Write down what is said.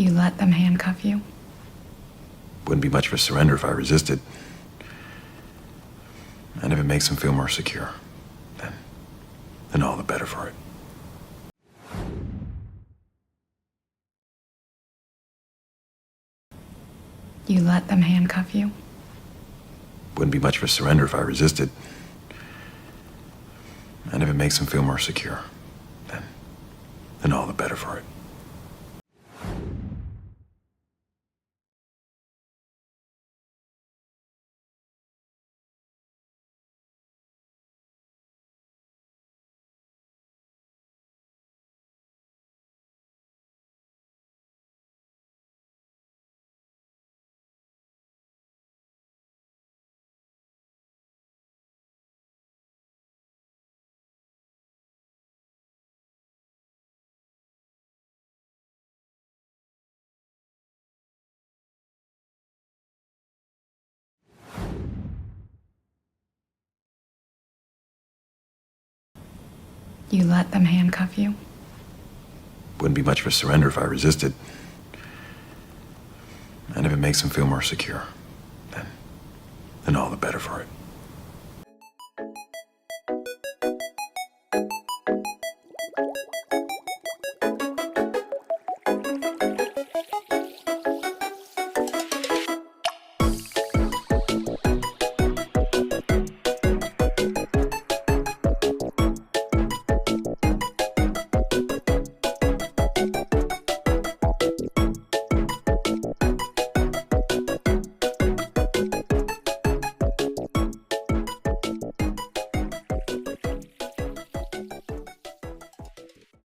You let them handcuff you? Wouldn't be much of a surrender if I resisted. And if it makes them feel more secure, then all the better for it. You let them handcuff you? Wouldn't be much of a surrender if I resisted. And if it makes them feel more secure, then all the better for it. You let them handcuff you? Wouldn't be much of a surrender if I resisted. And if it makes them feel more secure, then all the better for it.